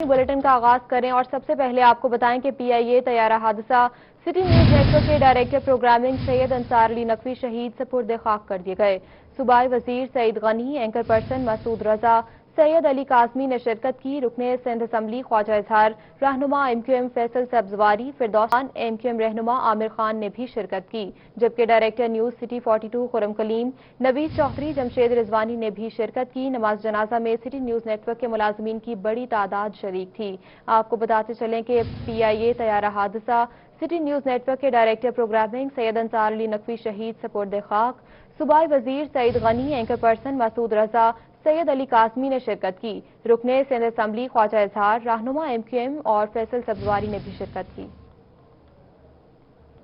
Bulletin का आगाज करें और सबसे पहले आपको बताएं कि पीआईए तैयारा हादसा सिटी न्यूज नेटवर्क के डायरेक्टर प्रोग्रामिंग सैयद अंसार अली नकवी शहीद सपुर्द खाक कर दिए गए। सूबाई वजीर सईद गनी, एंकर पर्सन मसूद रजा, सैयद अली काजमी ने शिरकत की। रुकने सिंध असम्बली ख्वाजा इजहार, रहनुमा एमक्यूएम फैसल सब्जवारी, फिरदौसान एमक्यूएम रहनुमा आमिर खान ने भी शिरकत की, जबकि director news city 42 Khurram Kaleem, Naveed Chaudhry, Jamshed Rizvani ने भी शिरकत की। नमाज जनाजा में सिटी न्यूज नेटवर्क के मुलाजमीन की बड़ी तादाद शरीक थी। आपको बताते चलें कि पीआईए तैयारा हादसा सिटी न्यूज नेटवर्क के डायरेक्टर प्रोग्रामिंग सैयद अंसार अली नकवी शहीद सपुर्द खाक, सूबाई वजीर सईद गनी, एंकर पर्सन मसूद रजा, सैयद अली काजमी ने शिरकत की। रुकने सिंध असम्बली ख्वाजा इजहार, रहनुमा एमक्यूएम और फैसल सब्जवारी ने भी शिरकत की।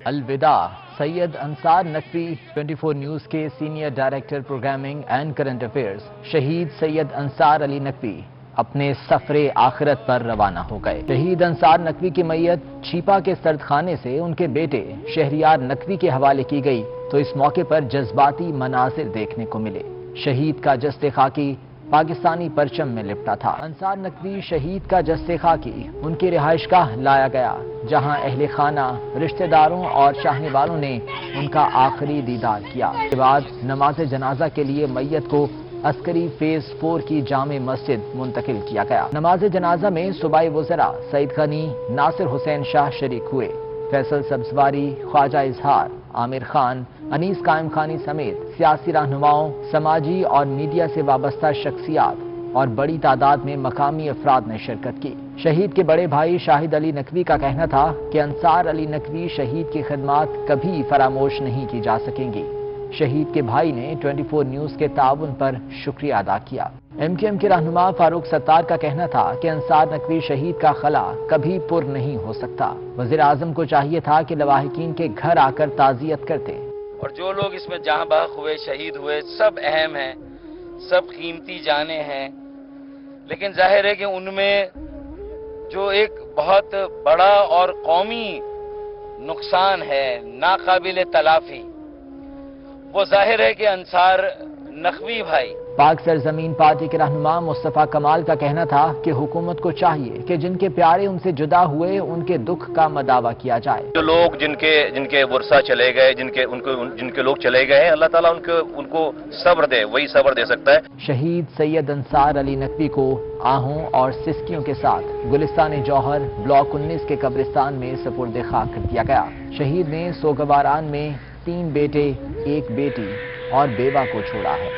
अलविदा सैयद अंसार नकवी 24 न्यूज के senior director programming and current affairs शहीद सैयद अंसार अली नकवी अपने सफरे आखिरत पर रवाना हो गए। शहीद अंसार नकवी की मैयत छीपा के सर्दखाने से उनके बेटे शहरियार नकवी के हवाले की गई तो इस मौके पर जज्बाती मनाजिर देखने को मिले। शहीद का जस्ते खाकी पाकिस्तानी परचम में लिपटा था। अंसार नकवी शहीद का जस्ते खाकी उनकी रिहाइशगाह लाया गया, जहां अहले खाना, रिश्तेदारों और चाहने वालों ने उनका आखिरी दीदार किया। इसके बाद नमाज जनाजा के लिए मैयत को अस्करी फेज 4 की जामे मस्जिद मुंतकिल किया गया। नमाज जनाजा में सूबाई वज़रा सईद गनी, नासिर हुसैन शाह शरीक हुए। फैसल सब्जवारी, ख्वाजा इजहार, आमिर खान, अनीस कायम खानी समेत सियासी रहनुमाओं, समाजी और मीडिया से वाबस्ता शख्सियात और बड़ी तादाद में मकामी अफराद ने शिरकत की। शहीद के बड़े भाई शाहिद अली नकवी का कहना था कि अंसार अली नकवी शहीद की खिदमत कभी फरामोश नहीं की जा सकेंगी। शहीद के भाई ने 24 न्यूज के ताउन पर शुक्रिया अदा किया। एमक्यूएम के रहनुमा फारूक सत्तार का कहना था कि अंसार नकवी शहीद का खला कभी पुर नहीं हो सकता। वजीर आजम को चाहिए था कि लवाहिकीन के घर आकर ताजियत करते। और जो लोग इसमें जहां बहक हुए, शहीद हुए, सब अहम हैं, सब कीमती जाने हैं, लेकिन जाहिर है कि उनमें जो एक बहुत बड़ा और कौमी नुकसान है, नाकाबिल तलाफी, वो जाहिर है कि अंसार नकवी भाई। पाक सरजमीन पार्टी के रहनुमा मुस्तफा कमाल का कहना था कि हुकूमत को चाहिए कि जिनके प्यारे उनसे जुदा हुए उनके दुख का मदावा किया जाए। जो लोग जिनके वर्षा चले गए, जिनके लोग चले गए हैं, अल्लाह ताला उनको सब्र दे, वही सब्र दे सकता है। शहीद सैयद अंसार अली नकवी को आहों और सिस्कियों के साथ गुलिस्तान जौहर ब्लॉक 19 के कब्रिस्तान में सपुर्द खाक कर दिया गया। शहीद ने सोगवारान में 3 बेटे, 1 बेटी और बेवा को छोड़ा है।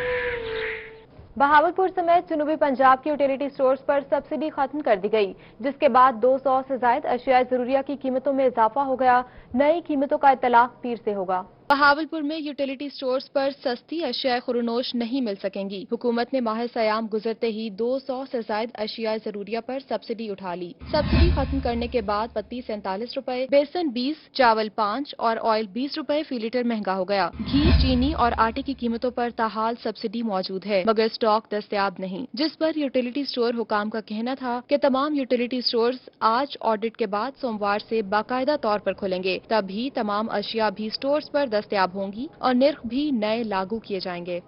बहावलपुर समेत जनूबी पंजाब के यूटिलिटी स्टोर्स पर सब्सिडी खत्म कर दी गई, जिसके बाद 200 से ज्यादा अशिया जरूरिया की कीमतों में इजाफा हो गया। नई कीमतों का इतलाक पीर से होगा। बहावलपुर में यूटिलिटी स्टोर्स पर सस्ती अशिया खुरनोश नहीं मिल सकेंगी। हुकूमत ने माह सयाम गुजरते ही 200 से ज्यादा अशिया जरूरिया पर सब्सिडी उठा ली। सब्सिडी खत्म करने के बाद पत्ती 47 रुपए, बेसन 20, चावल 5 और ऑयल 20 रुपए फी लीटर महंगा हो गया। घी, चीनी और आटे की कीमतों पर ताहाल सब्सिडी मौजूद है, मगर स्टॉक दस्तयाब नहीं, जिस पर यूटिलिटी स्टोर हुकाम का कहना था कि तमाम यूटिलिटी स्टोर्स आज ऑडिट के बाद सोमवार से बाकायदा तौर पर खुलेंगे, तभी तमाम अशिया भी स्टोर्स पर दस्तयाब होंगी और निर्ख भी नए लागू किए जाएंगे।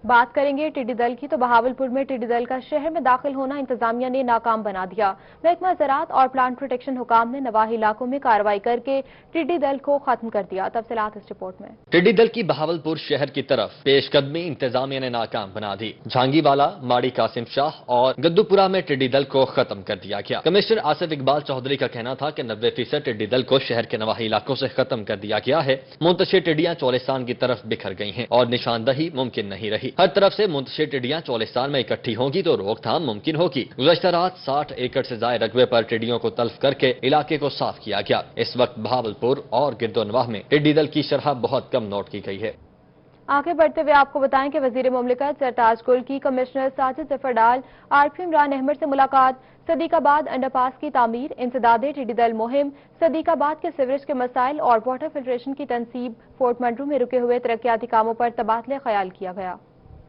बात करेंगे टिड्डी दल की, तो बहावलपुर में टिड्डी दल का शहर में दाखिल होना इंतजामिया ने नाकाम बना दिया। महकमा ज़राअत और प्लांट प्रोटेक्शन हुकाम ने नवाही इलाकों में कार्रवाई करके टिड्डी दल को खत्म कर दिया। तफसीलात इस रिपोर्ट में। टिड्डी दल की बहावलपुर शहर की तरफ पेशकदमी इंतजामिया ने नाकाम बना दी। झांगीवाला, माड़ी कासिम शाह और गद्दूपुरा में टिड्डी दल को खत्म कर दिया गया। कमिश्नर आसिफ इकबाल चौधरी का कहना था कि 90% टिड्डी दल को शहर के नवाही इलाकों से खत्म कर दिया गया है। मुंतशिर टिड्डियां चौलिस्तान की तरफ बिखर गई हैं और निशानदही मुमकिन नहीं रही। हर तरफ से मुंतशिर टिड्डियां चौलिस्तान में इकट्ठी होंगी तो रोकथाम मुमकिन होगी। गुज़श्ता रात 60 एकड़ से ज्यादा रकबे पर टिड्डियों को तल्फ करके इलाके को साफ किया गया। इस वक्त बहावलपुर और गिरदोनवाह में टिड्डी दल की शरह बहुत कम नोट की गई है। आगे बढ़ते हुए आपको बताएं कि वजीर मुमलिकत सरताज गुल की कमिश्नर साजिद जफर डाल, आरपी इमरान अहमद से मुलाकात। सदीकाबाद अंडरपास की तामीर, इंसदादे टिड्डी दल मुहिम, सदीकाबाद के सीवरेज के मसाइल और वाटर फिल्ट्रेशन की तनसीब, फोर्ट मंडरू में रुके हुए तरक्याती कामों पर तबादले ख्याल किया गया।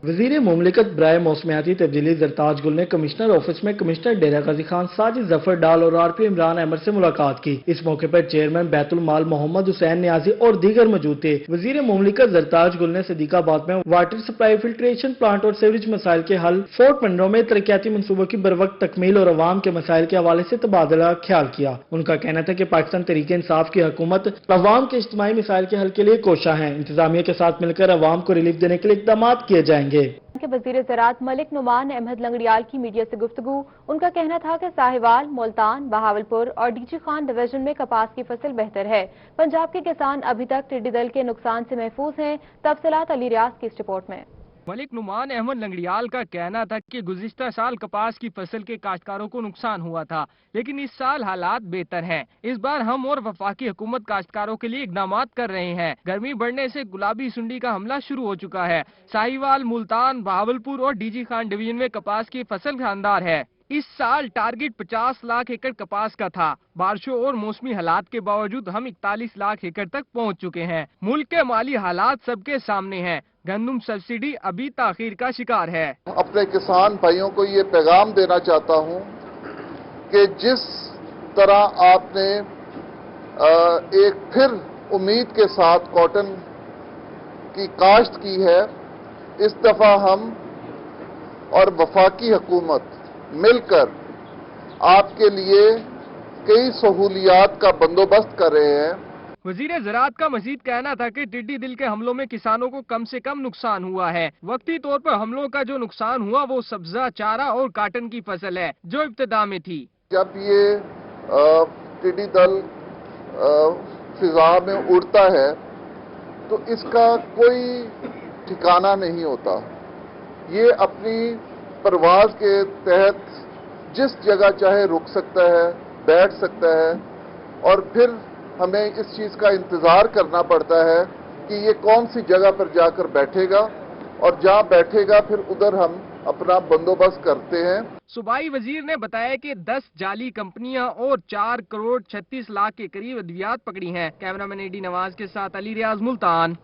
वजीर मुमलिकत बराए मौसमियाती तब्दीली जरताज गुल ने कमिश्नर ऑफिस में कमिश्नर डेरा गाजी खान, साजिद जफर डाल और RP इमरान अहमद से मुलाकात की। इस मौके पर चेयरमैन बैतुल माल मोहम्मद हुसैन नियाजी और दीगर मौजूद थे। वजीर मुमलिकत जरताज गुल ने सदीकाबाद में वाटर सप्लाई, फिल्ट्रेशन प्लांट और सीवरेज मसाइल के हल, फोर्ट मंडो में तरक्याती मनसूबों की बरवक्त तकमील और अवाम के मसाइल के हवाले से तबादला ख्याल किया। उनका कहना था कि पाकिस्तान तहरीक इंसाफ की हुकूमत अवाम के इज्तिमाई मसाइल के हल के लिए कोशा है। इंतजामिया के साथ मिलकर अवाम को रिलीफ देने के लिए इक़दाम किए जाएंगे। के वजीर ज़राअत मलिक नुमान अहमद लंगड़ियाल की मीडिया से गुफ्तगू। उनका कहना था कि साहिवाल, मुल्तान, बहावलपुर और डीजी खान डिवीजन में कपास की फसल बेहतर है। पंजाब के किसान अभी तक टिड्डी दल के नुकसान से महफूज हैं। तफसीलात अली रियाज की इस रिपोर्ट में। मलिक नुमान अहमद लंगड़ियाल का कहना था कि गुज़िश्ता साल कपास की फसल के काश्तकारों को नुकसान हुआ था, लेकिन इस साल हालात बेहतर हैं। इस बार हम और वफाकी हुकूमत काश्तकारों के लिए इक़दाम कर रहे हैं। गर्मी बढ़ने से गुलाबी सुंडी का हमला शुरू हो चुका है। साहिवाल, मुल्तान, बहावलपुर और डीजी खान डिवीजन में कपास की फसल शानदार है। इस साल टारगेट 50 लाख एकड़ कपास का था। बारिशों और मौसमी हालात के बावजूद हम 41 लाख एकड़ तक पहुंच चुके हैं। मुल्क के माली हालात सबके सामने हैं। गंदम सब्सिडी अभी ताखीर का शिकार है। अपने किसान भाइयों को ये पैगाम देना चाहता हूं कि जिस तरह आपने एक फिर उम्मीद के साथ कॉटन की काश्त की है, इस दफा हम और वफाकी हुकूमत मिलकर आपके लिए कई सहूलियात का बंदोबस्त कर रहे हैं। वजीर ज़राअत का मजीद कहना था कि टिड्डी दिल के हमलों में किसानों को कम से कम नुकसान हुआ है। वक्ती तौर पर हमलों का जो नुकसान हुआ वो सब्जा, चारा और काटन की फसल है जो इब्तिदा में थी। जब ये टिड्डी दल फिजा में उड़ता है तो इसका कोई ठिकाना नहीं होता। ये अपनी परवाज के तहत जिस जगह चाहे रुक सकता है, बैठ सकता है और फिर हमें इस चीज का इंतजार करना पड़ता है कि ये कौन सी जगह पर जाकर बैठेगा और जहां बैठेगा फिर उधर हम अपना बंदोबस्त करते हैं। सूबाई वजीर ने बताया कि 10 जाली कंपनियां और 4 करोड़ 36 लाख के करीब अद्वियात पकड़ी हैं। कैमरामैन एडी नवाज के साथ अली रियाज, मुल्तान।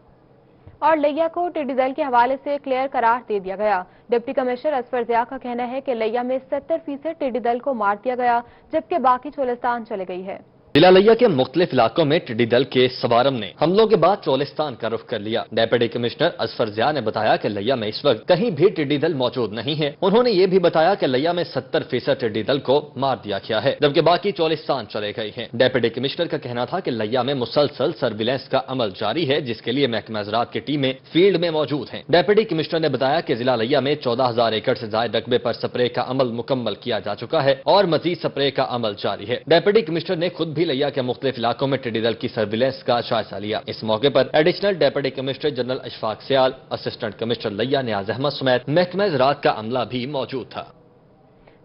और लिया को टिड्डी दल के हवाले से क्लियर करार दे दिया गया। डिप्टी कमिश्नर असफर ज़िया का कहना है कि लिया में 70% टिड्डी दल को मार दिया गया, जबकि बाकी चोलिस्तान चले गई है। जिला लिया के मुख्तलिफ इलाकों में टिड्डी दल के सवारम ने हमलों के बाद चोलिस्तान का रुख कर लिया। डिप्टी कमिश्नर असफर ज़िया ने बताया कि लिया में इस वक्त कहीं भी टिड्डी दल मौजूद नहीं है। उन्होंने ये भी बताया कि लिया में 70% टिड्डी दल को मार दिया गया है, जबकि बाकी चोलिस्तान चले गए हैं। डिप्टी कमिश्नर का कहना था कि लिया में मुसलसल सर्विलेंस का अमल जारी है, जिसके लिए महकमा ज़राअत की टीमें फील्ड में मौजूद हैं। डिप्टी कमिश्नर ने बताया कि जिला लिया में 14,000 एकड़ से ज्यादा रकबे पर स्प्रे का अमल मुकम्मल किया जा चुका है और मजीद स्प्रे का अमल जारी है। डिप्टी कमिश्नर ने खुद भी लिया के मुख्तलिफ इलाकों में टिड्डी दल की सर्विलेंस का जायजा लिया। इस मौके पर additional deputy commissioner general Ashfaq Sial, assistant commissioner लिया नियाज अहमद समेत महकमा ज़राअत का अमला भी मौजूद था।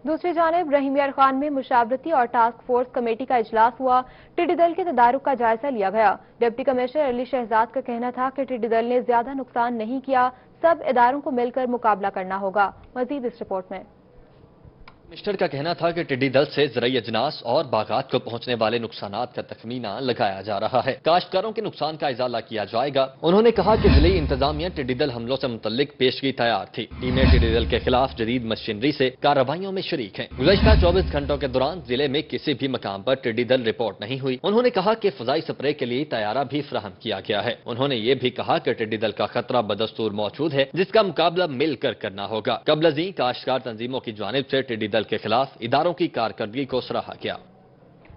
दूसरी जानिब रहीम यार खान में मुशावरती और टास्क फोर्स कमेटी का इजलास हुआ। टिड्डी दल के तदारुक का जायजा लिया गया। डिप्टी कमिश्नर अली शहजाद का कहना था कि टिड्डी दल ने ज्यादा नुकसान नहीं किया, सब इदारों को मिलकर मुकाबला करना होगा। मजीद इस रिपोर्ट में। कमिश्नर का कहना था कि टिड्डी दल से ज़राई अजनास और बागात को पहुंचने वाले नुकसानात का तखमीना लगाया जा रहा है। काश्तकारों के नुकसान का इजाला किया जाएगा। उन्होंने कहा कि जिले इंतजामिया टिड्डी दल हमलों से मुतल्लिक पेशगी तैयार थी। टीमें टिड्डी दल के खिलाफ जदीद मशीनरी से कार्रवाइयों में शरीक हैं। गुज़श्ता 24 घंटों के दौरान जिले में किसी भी मकाम पर टिड्डी दल रिपोर्ट नहीं हुई। उन्होंने कहा कि फजाई स्प्रे के लिए तैयारा भी फराहम किया गया है। उन्होंने ये भी कहा कि टिड्डी दल का खतरा बदस्तूर मौजूद है, जिसका मुकाबला मिलकर करना होगा। कबलजी काश्तकार तंजीमों की जानिब से टिड्डी दल के खिलाफ इदारों की कारकर्दगी को सराहा गया।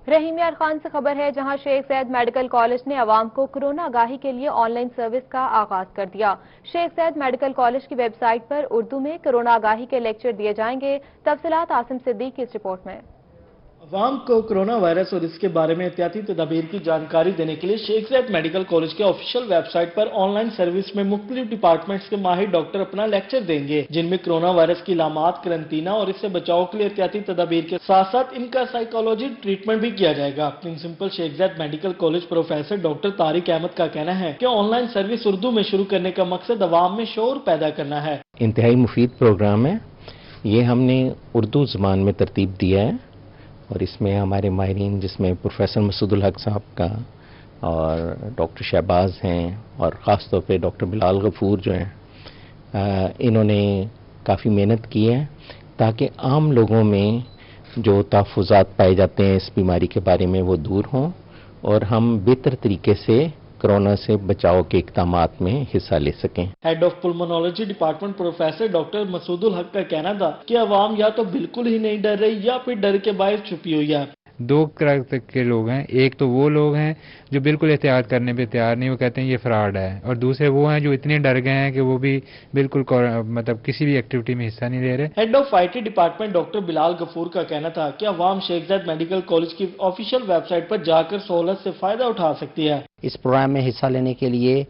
रहीम यार खान से खबर है, जहां शेख ज़ैद मेडिकल कॉलेज ने अवाम को कोरोना आगाही के लिए ऑनलाइन सर्विस का आगाज कर दिया। शेख ज़ैद मेडिकल कॉलेज की वेबसाइट पर उर्दू में कोरोना आगाही के लेक्चर दिए जाएंगे। तफसीलात आसिम सिद्दीक की इस रिपोर्ट में। अवाम को कोरोना वायरस और इसके बारे में एहतियाती तदाबीर की जानकारी देने के लिए शेख ज़ैद मेडिकल कॉलेज के ऑफिशियल वेबसाइट पर ऑनलाइन सर्विस में मुख्तलिफ डिपार्टमेंट्स के माहिर डॉक्टर अपना लेक्चर देंगे, जिनमें कोरोना वायरस की इलामात, करंतना और इससे बचाव के लिए एहतियाती तदाबीर के साथ साथ इनका साइकोलॉजी ट्रीटमेंट भी किया जाएगा। Principal Sheikh Zayed medical college professor doctor Tariq Ahmed का कहना है कि ऑनलाइन सर्विस उर्दू में शुरू करने का मकसद अवाम में शोर पैदा करना है। इंतहाई मुफीद प्रोग्राम है ये, हमने उर्दू ज़बान में तरतीब दिया है और इसमें हमारे माहिरीन, जिसमें प्रोफेसर मसूदुल हक साहब का और डॉक्टर शहबाज हैं और ख़ास तौर पे डॉक्टर बिलाल गफूर जो हैं, इन्होंने काफ़ी मेहनत की है ताकि आम लोगों में जो तहफ़्फ़ुज़ात पाए जाते हैं इस बीमारी के बारे में वो दूर हों और हम बेहतर तरीके से कोरोना से बचाव के इक़दामात में हिस्सा ले सकें। Head of pulmonology department professor doctor Masoodul Haq का कहना था कि अवाम या तो बिल्कुल ही नहीं डर रही या फिर डर के बायस छुपी हुई है। दो तरह के लोग हैं, एक तो वो लोग हैं जो बिल्कुल एहतियात करने पे तैयार नहीं, वो कहते हैं ये फ्रॉड है, और दूसरे वो हैं जो इतने डर गए हैं कि वो भी बिल्कुल मतलब किसी भी एक्टिविटी में हिस्सा नहीं ले रहे। Head of IT department doctor Bilal Ghafoor का कहना था कि अवाम शेख ज़ायद मेडिकल कॉलेज की ऑफिशियल वेबसाइट पर जाकर सहूलत से फायदा उठा सकती है। इस प्रोग्राम में हिस्सा लेने के लिए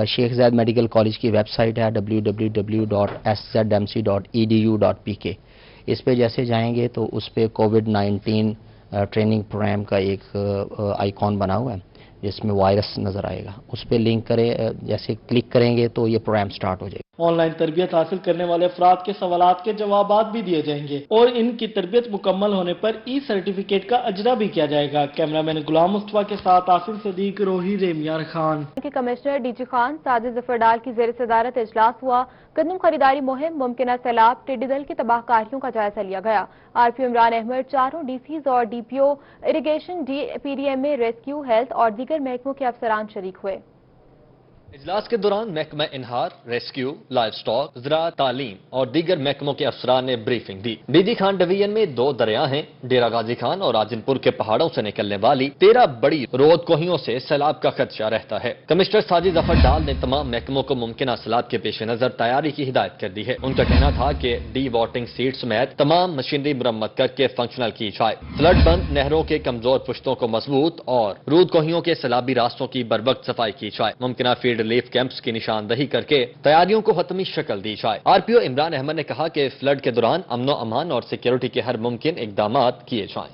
शेख ज़ायद मेडिकल कॉलेज की वेबसाइट है www.szmc.edu.pk। इस पे जैसे जाएंगे तो उस पे कोविड-19 ट्रेनिंग प्रोग्राम का एक आइकॉन बना हुआ है जिसमें वायरस नजर आएगा, उस पर लिंक करें, जैसे क्लिक करेंगे तो ये प्रोग्राम स्टार्ट हो जाएगा। ऑनलाइन तरबियत हासिल करने वाले अफराद के सवालात के जवाबात भी दिए जाएंगे और इनकी तरबियत मुकम्मल होने पर सर्टिफिकेट का अजरा भी किया जाएगा। कैमरामैन गुलाम मुस्तफा के साथ आसिफ सदीक, रोही रेमियार खान। कमिश्नर DG खान साजिद जफर डाल की जेर सदारत इजलास हुआ। गंदम खरीदारी मुहिम, मुमकिन सैलाब, टिड्डी दल की तबाहकारियों का जायजा लिया गया। RPO इमरान अहमद, चारों DCs और DPO, irrigation, PDMA, rescue, health और दीगर महकमों के अफसरान शरीक हुए। इजलास के दौरान महकमा इनहार, रेस्क्यू, लाइव स्टॉक, ज़राअत, तालीम और दीगर महकमों के अफसरान ने ब्रीफिंग दी। DG खान डिवीजन में 2 दरिया हैं। डेरा गाजी खान और आजिनपुर के पहाड़ों से निकलने वाली 13 बड़ी रोद कोहियों से सैलाब का खदशा रहता है। कमिश्नर साजिद जफर डाल ने तमाम महकमों को मुमकिन सैलाब के पेश नजर तैयारी की हिदायत कर दी है। उनका कहना था कि डी वाटरिंग सीट समेत तमाम मशीनरी मुरम्मत करके फंक्शनल की जाए। फ्लड बंद नहरों के कमजोर पुश्तों को मजबूत और रूद कोहियों के सैलाबी रास्तों की बरवक्त सफाई की जाए। मुमकिन फील्ड रिलीफ कैंप्स की निशानदही करके तैयारियों को हतमी शक्ल दी जाए। RPO इमरान अहमद ने कहा कि फ्लड के दौरान अमनो अमान और सिक्योरिटी के हर मुमकिन इकदामात किए जाएं।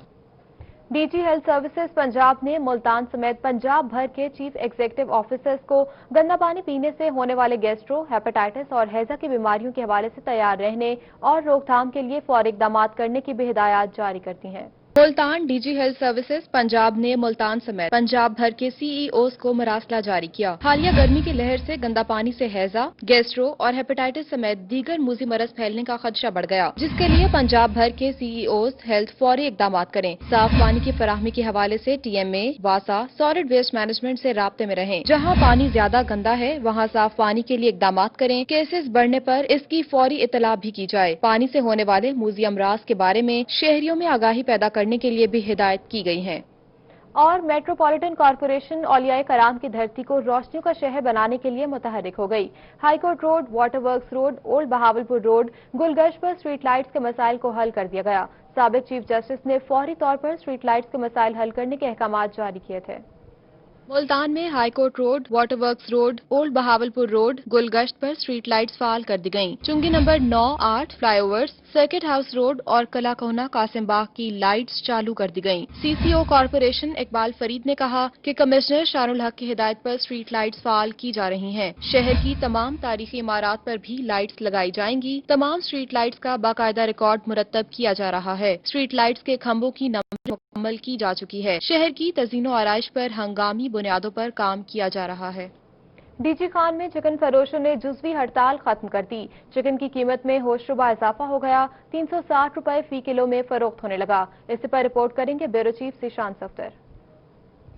DG हेल्थ सर्विसेज पंजाब ने मुल्तान समेत पंजाब भर के चीफ एग्जीक्यूटिव ऑफिसर्स को गंदा पानी पीने से होने वाले गैस्ट्रो, हेपेटाइटिस और हैजा की बीमारियों के हवाले से तैयार रहने और रोकथाम के लिए फौरी इकदामात करने की भी हिदायत जारी करती हैं। Multan DG health services Punjab ने मुल्तान समेत पंजाब भर के CEOs को मरासला जारी किया। हालिया गर्मी की लहर से गंदा पानी से हैजा, गैस्ट्रो और हेपेटाइटिस समेत दीगर मूजी मरज फैलने का खदशा बढ़ गया, जिसके लिए पंजाब भर के CEOs हेल्थ फौरी इकदामात करें। साफ पानी की फराहमी के हवाले से TMA, वासा, सॉलिड वेस्ट मैनेजमेंट से राब्ते में रहें। जहाँ पानी ज्यादा गंदा है वहाँ साफ पानी के लिए इकदामात करें। केसेस बढ़ने पर इसकी फौरी इतला भी की जाए। पानी से होने वाले मूजी अमराज के बारे में शहरियों में आगाही पैदा करने के लिए भी हिदायत की गई है। और मेट्रोपॉलिटन कॉरपोरेशन औलियाए कराम की धरती को रोशनियों का शहर बनाने के लिए मुतहरिक हो गई। High court road, water works road, old Bahawalpur road, Gulgasht पर स्ट्रीट लाइट्स के मसाइल को हल कर दिया गया। साबिक चीफ जस्टिस ने फौरी तौर पर स्ट्रीट लाइट्स के मसाइल हल करने के अहकामात जारी किए थे। मुल्तान में high court road, water works road, old Bahawalpur road, Gulgasht पर स्ट्रीट लाइट्स फाल कर दी गयीं। चुंगी number 9, 8, flyovers, circuit house road और कला कोहना कासिम बाग की लाइट्स चालू कर दी गयीं। CCO कॉरपोरेशन इकबाल फरीद ने कहा कि कमिश्नर शारुल हक की हिदायत पर स्ट्रीट लाइट्स फाल की जा रही हैं। शहर की तमाम तारीखी इमारत पर भी लाइट्स लगाई जाएंगी। तमाम स्ट्रीट लाइट्स का बाकायदा रिकॉर्ड मुरतब किया जा रहा है। स्ट्रीट लाइट्स के खंभों की नंबरिंग मुकम्मल की जा चुकी है। शहर की तज़ीनो आराइश पर हंगामी बुनियादों पर काम किया जा रहा है। DG खान में चिकन फरोशों ने जुज़वी हड़ताल खत्म कर दी। चिकन की कीमत में होशरुबा इजाफा हो गया। 360 रुपए फी किलो में फरोख्त होने लगा। इस पर रिपोर्ट करेंगे ब्यूरो चीफ ज़ीशान सफ्दर।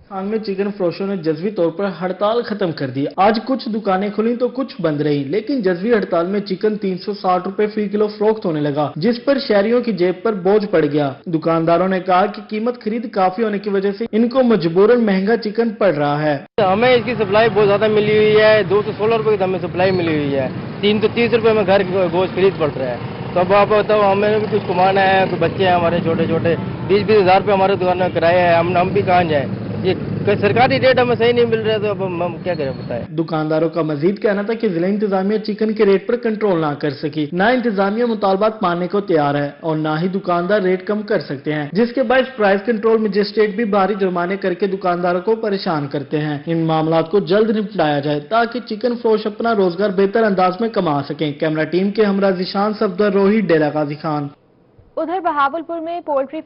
खान में चिकन फरोशों ने जज्वी तौर पर हड़ताल खत्म कर दी। आज कुछ दुकानें खुली तो कुछ बंद रही, लेकिन जज्वी हड़ताल में चिकन 360 रुपए फी किलो फरोख्त होने लगा, जिस पर शहरियों की जेब पर बोझ पड़ गया। दुकानदारों ने कहा कि कीमत खरीद काफी होने की वजह से इनको मजबूरन महंगा चिकन पड़ रहा है। हमें इसकी सप्लाई बहुत ज्यादा मिली हुई है। 216 रुपए की हमें सप्लाई मिली हुई है। 330 रुपए में घर गोश्त खरीद पड़ रहा है। तो अब आप बताओ, हमें भी कुछ कमाना है, कुछ बच्चे हैं हमारे छोटे छोटे, 20-20 हजार रुपए हमारे दुकान में किराया है। हम भी कहाँ जाए? ये सरकारी रेट हमें सही नहीं मिल रहा, तो अब हम क्या करें बताएं। दुकानदारों का मजीद कहना था कि जिला इंतजामिया चिकन के रेट पर कंट्रोल ना कर सकी। ना इंतजामिया मुतालबात मानने को तैयार है और ना ही दुकानदार रेट कम कर सकते हैं, जिसके बाद प्राइस कंट्रोल मजिस्ट्रेट भी भारी जुर्माने करके दुकानदारों को परेशान करते हैं। इन मामला को जल्द निपटाया जाए ताकि चिकन फरोश अपना रोजगार बेहतर अंदाज में कमा सकें। कैमरा टीम के हमरा ज़ीशान सफदर, रोही, डेरा गाजी खान। उधर बहावलपुर में पोल्ट्री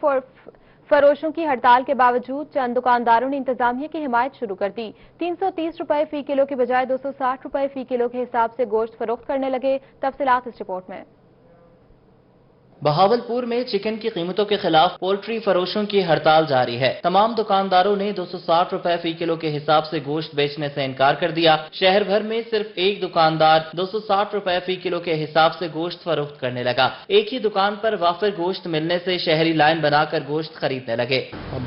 फरोशों की हड़ताल के बावजूद चंद दुकानदारों ने इंतजामिया की हिमायत शुरू कर दी। 330 रुपए फी किलो की बजाय 260 रुपए फी किलो के हिसाब से गोश्त फरोख्त करने लगे। तफसीलात इस रिपोर्ट में। बहावलपुर में चिकन की कीमतों के खिलाफ पोल्ट्री फरोशों की हड़ताल जारी है। तमाम दुकानदारों ने 260 रुपए फी किलो के हिसाब से गोश्त बेचने से इनकार कर दिया। शहर भर में सिर्फ एक दुकानदार 260 रुपए फी किलो के हिसाब से गोश्त फरोख्त करने लगा। एक ही दुकान पर वाफिर गोश्त मिलने से शहरी लाइन बनाकर गोश्त खरीदने लगे।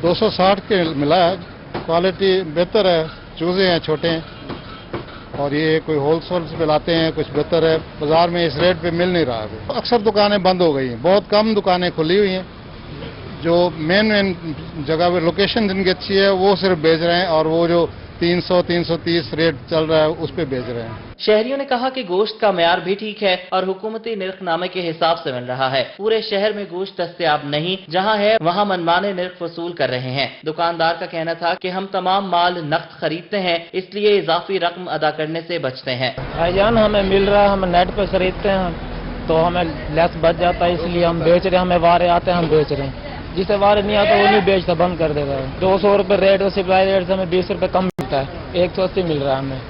260 के मिला है, क्वालिटी बेहतर है, चूजे हैं छोटे और ये कोई होलसेल पे लाते हैं, कुछ बेहतर है। बाजार में इस रेट पे मिल नहीं रहा है। अक्सर दुकानें बंद हो गई हैं, बहुत कम दुकानें खुली हुई हैं। जो मेन जगह पे लोकेशन जिनकी अच्छी है वो सिर्फ बेच रहे हैं और वो जो 300-330 रेट चल रहा है उस पे बेच रहे हैं। शहरियों ने कहा कि गोश्त का म्यार भी ठीक है और हुकूमती निर्खनामे के हिसाब से मिल रहा है। पूरे शहर में गोश्त दस्तयाब नहीं, जहां है वहां मनमाने निर्ख वसूल कर रहे हैं। दुकानदार का कहना था कि हम तमाम माल नकद खरीदते हैं, इसलिए इजाफी रकम अदा करने से बचते हैं। भाईजान हमें मिल रहा है, हम नेट पे खरीदते हैं तो हमें लेस बच जाता है, इसलिए हम बेच रहे हैं। हमें वारे आते हैं, हम बेच रहे हैं। जिसे वारे नहीं आता वो नहीं बेचता, बंद कर देता है। 200 रुपए रेट और सप्लाई रेट से हमें 20 रुपए कम मिलता है, 180 मिल रहा है हमें।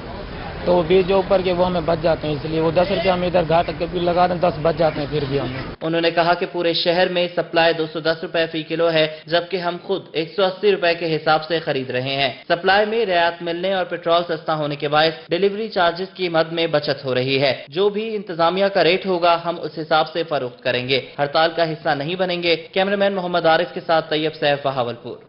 तो वो 20 जो ऊपर के वो हमें बच जाते हैं, इसलिए वो 10 रुपए हम इधर घाट के भी लगा दें, 10 बच जाते हैं फिर भी हमें। उन्होंने कहा कि पूरे शहर में सप्लाई 210 रुपए फी किलो है, जबकि हम खुद 180 रुपए के हिसाब से खरीद रहे हैं। सप्लाई में रियायत मिलने और पेट्रोल सस्ता होने के बायस डिलीवरी चार्जेस की मद में बचत हो रही है। जो भी इंतजामिया का रेट होगा हम उस हिसाब से फरोख्त करेंगे। हड़ताल का हिस्सा नहीं बनेंगे। कैमरामैन मोहम्मद आरिफ के साथ तैयब सैफ, बहावलपुर।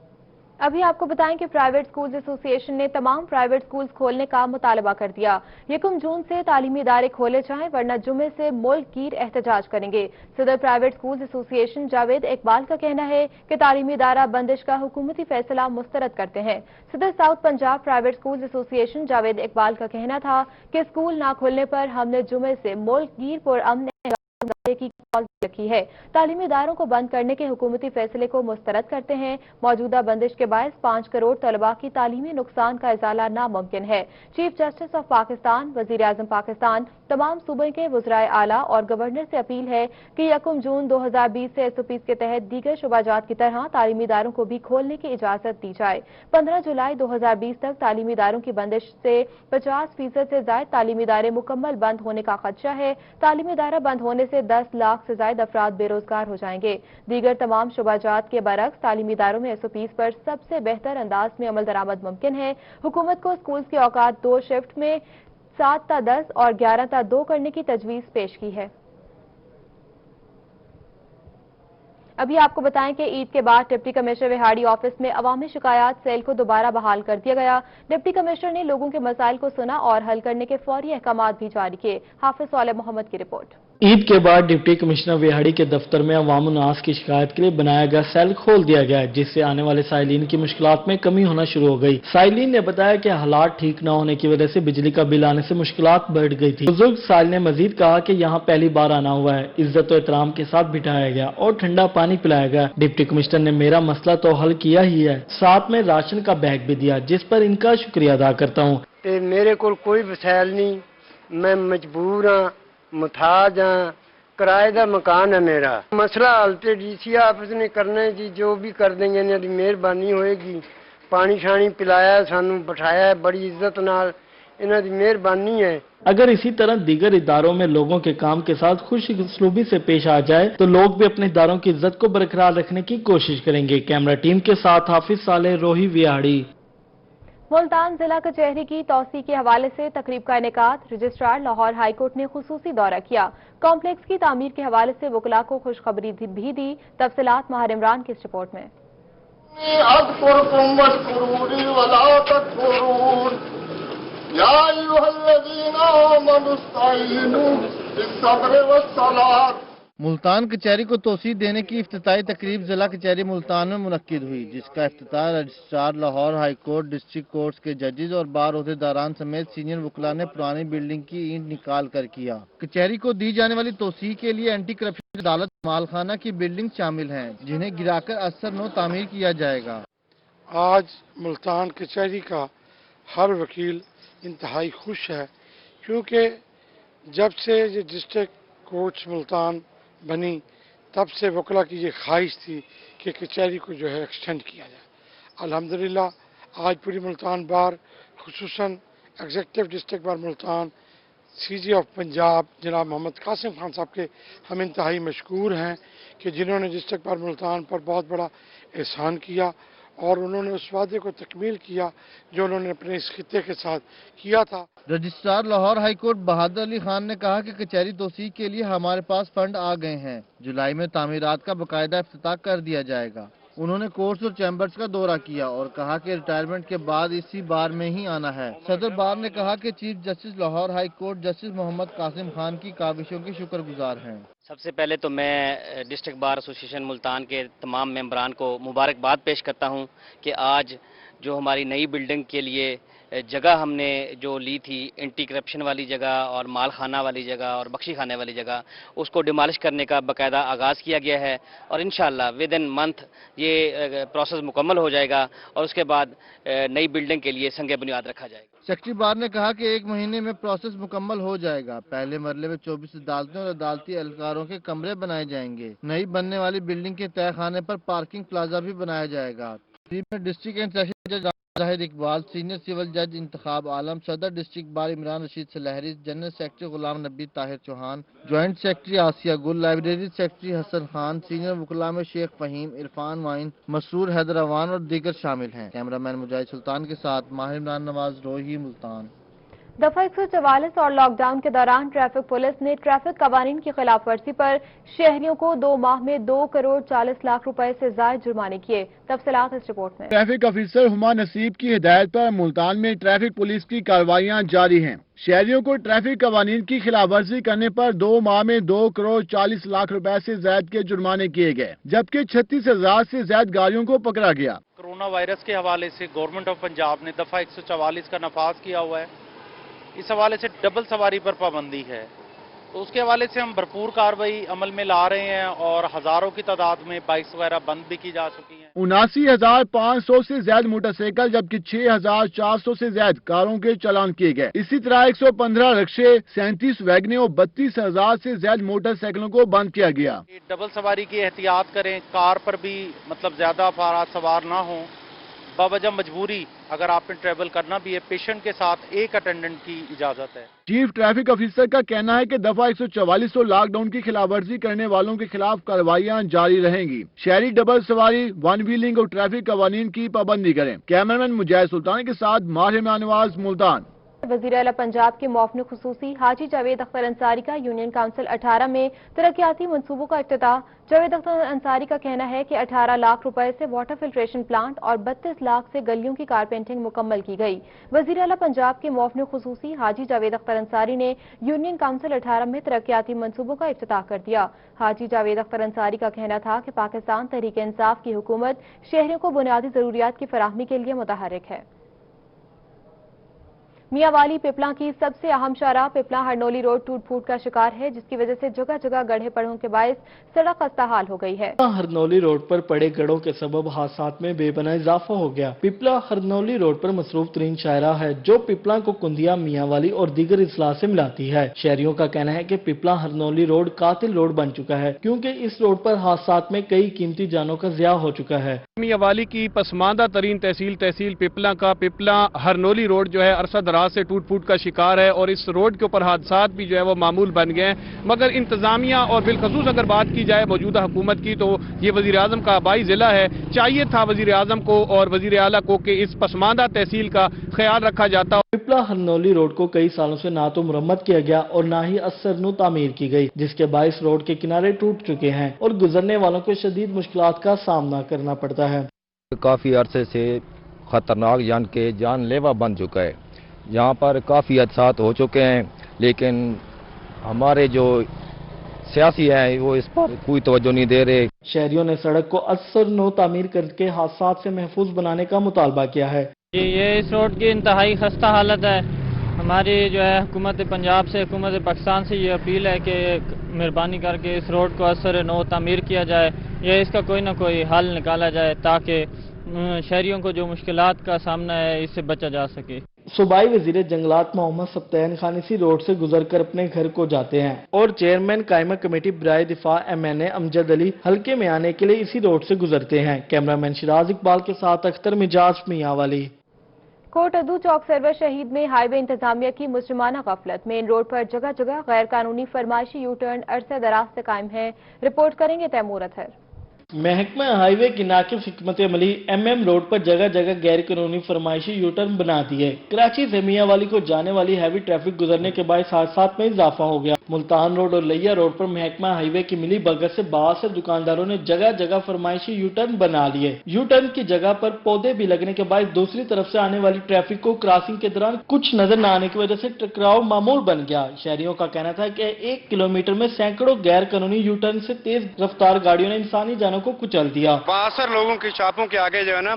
अभी आपको बताएं कि प्राइवेट स्कूल्स एसोसिएशन ने तमाम प्राइवेट स्कूल्स खोलने का मुतालबा कर दिया। 1 जून से तालीमी इदारे खोले जाएं, वरना जुमे से मुल्क गिर एहतजाज करेंगे। सदर private schools association Javed Iqbal का कहना है कि तालीमी इदारा बंदिश का हुकूमती फैसला मुस्तरद करते हैं। सदर south Punjab private schools association Javed Iqbal का कहना था कि स्कूल ना खोलने पर हमने जुमे से मुल्क गिर पुरअमन की कॉल रखी है। तालीमी इदारों को बंद करने के हुकूमती फैसले को मुस्तरद करते हैं। मौजूदा बंदिश के बायस 5 करोड़ तलबा की तालीमी नुकसान का इजाला नामुमकिन है। चीफ जस्टिस ऑफ पाकिस्तान, वजीर आजम पाकिस्तान, तमाम सूबे के वज़राए आला और गवर्नर से अपील है कि 1 जून 2020 से SOPs के तहत दीगर शुबाजात की तरह तालीमी इदारों को भी खोलने की इजाजत दी जाए। 15 जुलाई 2020 तक तालीमी इदारों की बंदिश से 50% से ज्यादा तालीमी इदारे मुकम्मल बंद होने का खदशा है। तालीमी इदारा बंद होने से 10 लाख से ज्यादा अफराद बेरोजगार हो जाएंगे। दीगर तमाम शुबाजात के बरक्स तालीमी इदारों में SOPs पर सबसे बेहतर अंदाज में अमल दरामद मुमकिन है। हुकूमत को स्कूल्स के औकात 2 शिफ्ट में 7 ता 10 और 11 ता 2 करने की तजवीज पेश की है। अभी आपको बताएं कि ईद के बाद डिप्टी कमिश्नर विहाड़ी ऑफिस में अवामी शिकायत सेल को दोबारा बहाल कर दिया गया। डिप्टी कमिश्नर ने लोगों के मसाइल को सुना और हल करने के फौरी अहकामात भी जारी किए। हाफिज सालेह मोहम्मद की रिपोर्ट। ईद के बाद डिप्टी कमिश्नर विहाड़ी के दफ्तर में अवाम उन्नास की शिकायत के लिए बनाया गया सेल खोल दिया गया, जिससे आने वाले साइलिन की मुश्किलात में कमी होना शुरू हो गई। साइलिन ने बताया कि हालात ठीक न होने की वजह से बिजली का बिल आने से मुश्किलात बढ़ गई थी। बुजुर्ग साइल ने मजीद कहा कि यहाँ पहली बार आना हुआ है, इज्जत और एहतराम के साथ बिठाया गया और ठंडा पानी पिलाया गया। डिप्टी कमिश्नर ने मेरा मसला तो हल किया ही है, साथ में राशन का बैग भी दिया, जिस पर इनका शुक्रिया अदा करता हूँ। मेरे को कोई वसैल नहीं, मैं मजबूर हाँ, मुथाज हाँ, किराए का मकान है मेरा। मसला हल तो DC ऑफिस ने करना है जी, जो भी कर देंगे इन्हां दी मेहरबानी होएगी। पानी शानी पिलाया, सानू बिठाया बड़ी इज्जत नाल, इन्हां दी मेहरबानी है। अगर इसी तरह दीगर इदारों में लोगों के काम के साथ खुशउस्लूबी से पेश आ जाए तो लोग भी अपने इदारों की इज्जत को बरकरार रखने की कोशिश करेंगे। कैमरा टीम के साथ हाफिज सालेह, रोही विहाड़ी। मुल्तान जिला कचहरी की तौसी के हवाले से तकरीब का इनेकाद रजिस्ट्रार लाहौर हाई कोर्ट ने खुसूसी दौरा किया। कॉम्प्लेक्स की तामीर के हवाले से वकला को खुशखबरी भी दी। तफसीलात माहिर इमरान की इस रिपोर्ट में। मुल्तान कचहरी को तोसी देने की इफ्तिताई तकरीब जिला कचहरी मुल्तान में मुनक्किद हुई, जिसका इफ्तिताह registrar Lahore high court, district courts के जजेस और बार ओहदेदारान समेत सीनियर वकला ने पुरानी बिल्डिंग की ईंट निकाल कर किया। कचहरी को दी जाने वाली तोसी के लिए एंटी करप्शन अदालत, मालखाना की बिल्डिंग शामिल हैं, जिन्हें गिराकर असर नो तामीर किया जाएगा। आज मुल्तान कचहरी का हर वकील इंतहाई खुश है, क्योंकि जब से ये डिस्ट्रिक्ट कोर्ट्स मुल्तान बनी तब से वकला की ये ख्वाहिश थी कि कचहरी को जो है एक्सटेंड किया जाए। अल्हम्दुलिल्लाह आज पूरी मुल्तान बार, खुसूसन executive district bar Multan, CG of Punjab जनाब मोहम्मद कासिम खान साहब के हम इंतहाई मशकूर हैं कि जिन्होंने डिस्ट्रिक्ट बार मुल्तान पर बहुत बड़ा एहसान किया और उन्होंने उस वादे को तकमील किया जो उन्होंने अपने इस खित्ते के साथ किया था। रजिस्ट्रार लाहौर हाई कोर्ट बहादुर अली खान ने कहा कि कचहरी तोसी के लिए हमारे पास फंड आ गए हैं। जुलाई में तामीरात का बाकायदा इफ्तिताह कर दिया जाएगा। उन्होंने कोर्ट्स और चैम्बर्स का दौरा किया और कहा कि रिटायरमेंट के बाद इसी बार में ही आना है। सदर बार ने कहा कि chief justice Lahore high court justice Mohammad Qasim Khan की काविशों के शुक्रगुजार हैं। सबसे पहले तो मैं डिस्ट्रिक्ट बार एसोसिएशन मुल्तान के तमाम मेंबरान को मुबारकबाद पेश करता हूं कि आज जो हमारी नई बिल्डिंग के लिए जगह हमने जो ली थी, एंटी करप्शन वाली जगह और माल खाना वाली जगह और बख्शी खाने वाली जगह, उसको डिमॉलिश करने का बाकायदा आगाज़ किया गया है और इंशाअल्लाह विद इन मंथ ये प्रोसेस मुकम्मल हो जाएगा और उसके बाद नई बिल्डिंग के लिए संग बुनियाद रखा जाएगा। सेक्रेटरी बार ने कहा कि 1 महीने में प्रोसेस मुकम्मल हो जाएगा। पहले मरले में 24 अदालतें और अदालती एहलकारों के कमरे बनाए जाएंगे। नई बनने वाली बिल्डिंग के तहखाने पर पार्किंग प्लाजा भी बनाया जाएगा। डिस्ट्रिक्ट एंड सेशन जज जाहिद इकबाल, सीनियर सिविल जज इंतखाब आलम, सदर district bar Imran Rasheed Salehri, general secretary Ghulam Nabi Tahir Chauhan, joint secretary Asia Gul, library secretary Hassan Khan, senior वकला में शेख फहीम, इरफान वाइन, मसरूर हैदरावान और दीगर शामिल हैं। कैमरामैन मुजाहिद सुल्तान के साथ माहिर इमरान नवाज, रोही, मुल्तान। दफा 144 और लॉकडाउन के दौरान ट्रैफिक पुलिस ने ट्रैफिक कवानीन की खिलाफ वर्जी पर शहरियों को 2 माह में 2 करोड़ 40 लाख रुपए से ज्यादा जुर्माने किए। तफसीलात इस रिपोर्ट में। ट्रैफिक ऑफिसर हुमा नसीब की हिदायत पर मुल्तान में ट्रैफिक पुलिस की कार्रवाइयां जारी हैं। शहरियों को ट्रैफिक कवानीन की खिलाफ वर्जी करने पर 2 माह में 2 करोड़ 40 लाख रुपए से ज्यादा के जुर्माने किए गए, जबकि 36,000 से ज्यादा गाड़ियों को पकड़ा गया। कोरोना वायरस के हवाले से गवर्नमेंट ऑफ पंजाब ने दफा 144 का नफाज किया हुआ है। इस हवाले से डबल सवारी पर पाबंदी है, तो उसके हवाले से हम भरपूर कार्रवाई अमल में ला रहे हैं और हजारों की तादाद में बाइक्स वगैरह बंद भी की जा चुकी हैं। 79,500 से ज्यादा मोटरसाइकिल जबकि 6,400 से ज्यादा कारों के चालान किए गए। इसी तरह 115 रिक्शे, 37 वैगनें और 32,000 से ज्यादा मोटरसाइकिलों को बंद किया गया। डबल सवारी की एहतियात करें, कार पर भी ज्यादा अफराद सवार ना हो। बावजह मजबूरी अगर आपने ट्रैवल करना भी है, पेशेंट के साथ एक अटेंडेंट की इजाजत है। चीफ ट्रैफिक ऑफिसर का कहना है कि दफा 144 और लॉकडाउन की खिलाफवर्जी करने वालों के खिलाफ कार्रवाइयां जारी रहेंगी। शहरी डबल सवारी, वन व्हीलिंग और ट्रैफिक कवानीन की पाबंदी करें। कैमरामैन मुजाहिद सुल्तान के साथ माहिर इमरान नवाज, मुल्तान। वज़ीर आला पंजाब के मुआविन खुसूसी हाजी जावेद अख्तर अंसारी का यूनियन काउंसिल 18 में तरक्याती मंसूबों का इफ्तिताह। जावेद अख्तर अंसारी का कहना है कि 18 लाख रुपए से वाटर फिल्ट्रेशन प्लांट और 32 लाख से गलियों की कारपेंटिंग मुकम्मल की गई। वज़ीर आला पंजाब के मुआविन खुसूसी हाजी जावेद अख्तर अंसारी ने यूनियन काउंसिल 18 में तरक्याती मंसूबों का इफ्तिताह कर दिया। हाजी जावेद अख्तर अंसारी का कहना था कि पाकिस्तान तहरीक इंसाफ की हुकूमत शहरियों को बुनियादी जरूरियात की फराहमी के लिए मुतहर्रिक है। मियांवाली पिपला की सबसे अहम शाहराह पिपला हरनौली रोड टूट फूट का शिकार है, जिसकी वजह से जगह जगह गड्ढे पड़ों के बायस सड़क खस्ताहाल हो गई है। हरनौली रोड पर पड़े गड्ढों के सबब हादसात में बेपनाह इजाफा हो गया। पिपला हरनौली रोड पर मसरूफ तरीन शाहराह है जो पिपला को कुंदिया, मियांवाली और दीगर इजला से मिलाती है। शहरियों का कहना है कि पिपला हरनौली रोड कातिल रोड बन चुका है, क्योंकि इस रोड पर हादसात में कई कीमती जानों का ज़िया हो चुका है। मियांवाली की पसमानदा तरीन तहसील पिपला का पिपला हरनौली रोड जो है अरसा दराज से टूट फूट का शिकार है और इस रोड के ऊपर हादसात भी जो है वो मामूल बन गए हैं। मगर इंतजामिया और बिलखसूस अगर बात की जाए मौजूदा हुकूमत की, तो ये वजीर आजम का आबाई जिला है। चाहिए था वजीर आजम को और वजीर आला को कि इस पसमानदा तहसील का ख्याल रखा जाता। पिपला हरनौली रोड को कई सालों से ना तो मुरम्मत किया गया और ना ही असरनु तामीर की गई, जिसके बायस रोड के किनारे टूट चुके हैं और गुजरने वालों को शदीद मुश्किलात का सामना करना पड़ता है। काफी अरसे से खतरनाक यानी के जानलेवा बन चुका है। यहाँ पर काफ़ी हादसात हो चुके हैं, लेकिन हमारे जो सियासी हैं वो इस पर कोई तवज्जो नहीं दे रहे। शहरियों ने सड़क को असर नो तामीर करके हादसात से महफूज बनाने का मुतालबा किया है। ये इस रोड की इंतहाई खस्ता हालत है। हमारी जो है हुकूमत पंजाब से, हुकूमत पाकिस्तान से ये अपील है कि मेहरबानी करके इस रोड को असर नो तामीर किया जाए या इसका कोई ना कोई हल निकाला जाए ताकि शहरियों को जो मुश्किलात का सामना है इससे बचा जा सके। सूबाई वजीर जंगलात मोहम्मद सब्तैन खान इसी रोड से गुजर कर अपने घर को जाते हैं और चेयरमैन कायमा कमेटी बराए दिफा MNA अमजद अली हल्के में आने के लिए इसी रोड से गुजरते हैं। कैमरामैन शिराज इकबाल के साथ अख्तर मिजाज मियांवाली। कोटअदू चौक सर्वर शहीद में हाईवे इंतजामिया की मुजरिमाना गफलत। मेन रोड पर जगह जगह गैर कानूनी फरमाइशी यू टर्न अरसे दराज से कायम है। रिपोर्ट करेंगे तैमूर अतहर। महकमा हाईवे की नाकिब हिकमत अमली MM रोड पर जगह जगह गैर कानूनी फरमाइशी यूटर्न बना दिए। कराची से मियांवाली को जाने वाली हैवी ट्रैफिक गुजरने के बाद हादसात में इजाफा हो गया। मुल्तान रोड और लिया रोड पर महकमा हाईवे की मिली भगत से बहुत से दुकानदारों ने जगह जगह फरमाइशी यूटर्न बना लिए। यूटर्न की जगह पर पौधे भी लगने के बाद दूसरी तरफ से आने वाली ट्रैफिक को क्रॉसिंग के दौरान कुछ नजर न आने की वजह से टकराव मामूल बन गया। शहरियों का कहना था कि 1 किलोमीटर में सैकड़ों गैर कानूनी यूटर्न से तेज रफ्तार गाड़ियों ने इंसानी जानों को कुचल दिया। 62 लोगों की छापों के आगे जो है ना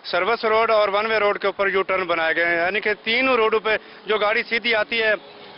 सर्विस रोड और वन वे रोड के ऊपर यू टर्न बनाए गए हैं, यानी कि तीनों रोडों पे जो गाड़ी सीधी आती है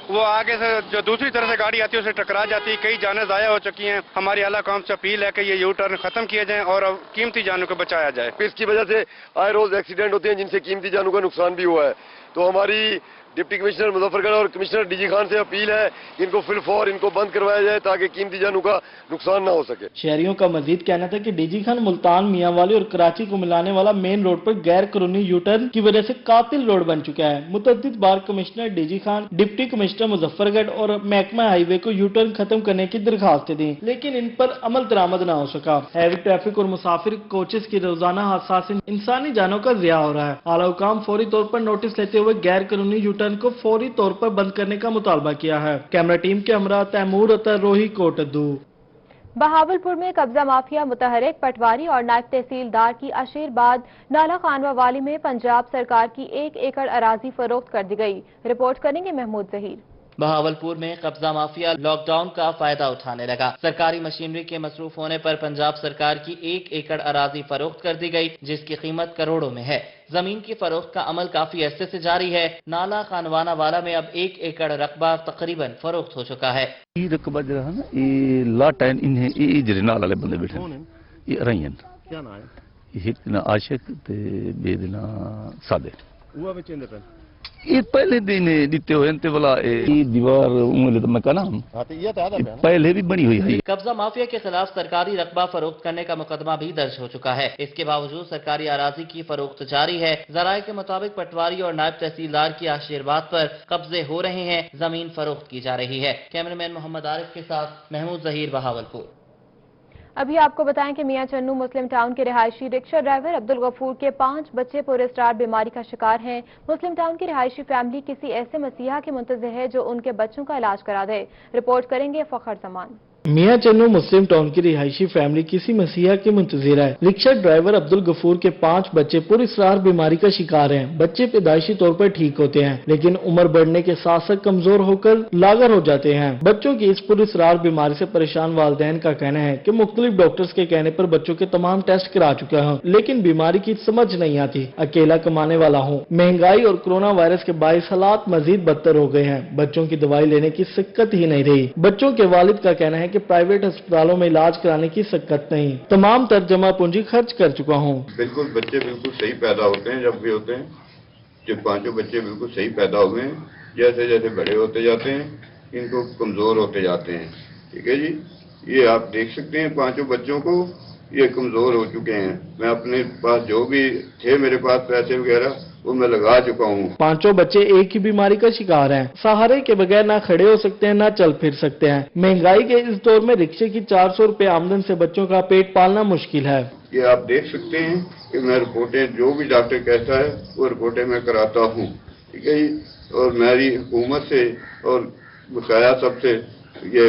वो आगे से जो दूसरी तरफ से गाड़ी आती है उसे टकरा जाती है। कई जानें ज़ाया हो चुकी हैं। हमारी आला कौम से अपील है कि ये यू टर्न खत्म किए जाएं और कीमती जानों को बचाया जाए। इसकी वजह से आए रोज एक्सीडेंट होते हैं जिनसे कीमती जानों का नुकसान भी हुआ है। तो हमारी डिप्टी कमिश्नर मुजफ्फरगढ़ और कमिश्नर DG खान से अपील है इनको फिलफौर इनको बंद करवाया जाए ताकि कीमती जानों का नुकसान ना हो सके। शहरियों का मजीद कहना था कि DG खान मुल्तान मियांवाली और कराची को मिलाने वाला मेन रोड पर गैर कानूनी यूटर्न की वजह से कातिल रोड बन चुका है। मुतअद्दिद बार commissioner DG Khan, deputy commissioner Muzaffargarh और महकमा हाईवे को यूटर्न खत्म करने की दरखास्तें दी, लेकिन इन पर अमल दरामद न हो सका। हैवी ट्रैफिक और मुसाफिर कोचेस की रोजाना हादसा से इंसानी जानों का ज़िया हो रहा है। आला हुकाम फौरी तौर पर नोटिस लेते हुए गैर कानूनी यूटर्न को फौरी तौर पर बंद करने का मुतालबा किया है। कैमरा टीम के हमरा तैमूर अतर, रोही, कोटअदू। बहावलपुर में कब्जा माफिया मुतहरिक पटवारी और नायब तहसीलदार की अशीर बाद नाला खानवा वाली में पंजाब सरकार की 1 एकड़ अराजी फरोख्त कर दी गई। रिपोर्ट करेंगे महमूद जहीर। बहावलपुर में कब्जा माफिया लॉकडाउन का फायदा उठाने लगा। सरकारी मशीनरी के मसरूफ होने पर पंजाब सरकार की 1 एकड़ अराजी फरोख्त कर दी गई, जिसकी कीमत करोड़ों में है। जमीन की फरोख्त का अमल काफी अरसे से जारी है। नाला खानवाना वाला में अब 1 एकड़ रकबा तकरीबन फरोख्त हो चुका है। रकबा जो है ना ये लाटैन इन्हें ये नाल वाले बंदे बैठे ये रहीन क्या नाम है एक दिन आशिक ते बे दिन सादे हुआ में चेंद पे ये पहले दिन दिते हुए अंते वाला ये दीवार उंगली तो मैं कहना पहले भी बनी हुई है। कब्जा माफिया के खिलाफ सरकारी रकबा फरोख्त करने का मुकदमा भी दर्ज हो चुका है। इसके बावजूद सरकारी अराजी की फरोख्त जारी है। जराये के मुताबिक पटवारी और नायब तहसीलदार की आशीर्वाद पर कब्जे हो रहे हैं, जमीन फरोख्त की जा रही है। कैमरामैन मोहम्मद आरिफ के साथ महमूद जहीर, बहावलपुर। अभी आपको बताएं कि मियां चन्नू मुस्लिम टाउन के रिहायशी रिक्शा ड्राइवर अब्दुल गफूर के 5 बच्चे पूरे स्टार बीमारी का शिकार हैं। मुस्लिम टाउन की रिहायशी फैमिली किसी ऐसे मसीहा के मुंतज़िर है जो उनके बच्चों का इलाज करा दे। रिपोर्ट करेंगे फखर जमान। मियां चन्नू मुस्लिम टाउन की रिहायशी फैमिली किसी मसीहा के मुंतज़िर है। रिक्शा ड्राइवर अब्दुल गफूर के 5 बच्चे पुरअसरार बीमारी का शिकार हैं। बच्चे पैदाइशी तौर पर ठीक होते हैं, लेकिन उम्र बढ़ने के साथ साथ कमजोर होकर लागर हो जाते हैं। बच्चों की इस पुरअसरार बीमारी से परेशान वालिदैन का कहना है कि मुख्तलिफ डॉक्टर्स के कहने पर बच्चों के तमाम टेस्ट करा चुका हूँ, लेकिन बीमारी की समझ नहीं आती। अकेला कमाने वाला हूँ। महंगाई और कोरोना वायरस के बाइस हालात मजीद बदतर हो गए हैं। बच्चों की दवाई लेने की सिक्कत ही नहीं रही। बच्चों के वालिद का कहना है कि प्राइवेट अस्पतालों में इलाज कराने की सिक्कत नहीं, तमाम तर्जमा पूंजी खर्च कर चुका हूँ। बिल्कुल बच्चे बिल्कुल सही पैदा होते हैं जब भी होते हैं। जब 5 बच्चे बिल्कुल सही पैदा हुए हैं, जैसे जैसे बड़े होते जाते हैं इनको कमजोर होते जाते हैं। ठीक है जी, ये आप देख सकते हैं 5 बच्चों को ये कमजोर हो चुके हैं। मैं अपने पास जो भी थे मेरे पास पैसे वगैरह वो मैं लगा चुका हूँ। 5 बच्चे एक ही बीमारी का शिकार हैं। सहारे के बगैर ना खड़े हो सकते हैं ना चल फिर सकते हैं। महंगाई के इस दौर में रिक्शे की 400 रुपए आमदन से बच्चों का पेट पालना मुश्किल है। ये आप देख सकते हैं कि मैं रिपोर्टें जो भी डॉक्टर कहता है वो रिपोर्टें मैं कराता हूँ। ठीक है जी, और मेरी हुकूमत से और बकाया सबसे ये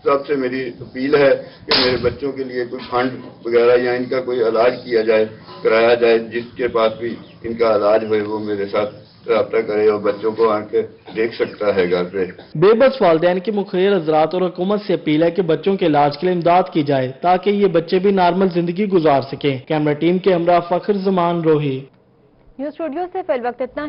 सबसे मेरी अपील है कि मेरे बच्चों के लिए कोई फंड वगैरह या इनका कोई इलाज किया जाए, कराया जाए। जिसके पास भी इनका इलाज हो वो मेरे साथ रब्ता करे और बच्चों को आके देख सकता है घर पे। बेबस वालिदैन की मुखिर हजरात और हुकूमत से अपील है कि बच्चों के इलाज के लिए इमदाद की जाए ताकि ये बच्चे भी नॉर्मल जिंदगी गुजार सकें। कैमरा टीम के हमरा फखर जमान, रोही। न्यूज स्टूडियो से फिल वक्त इतना।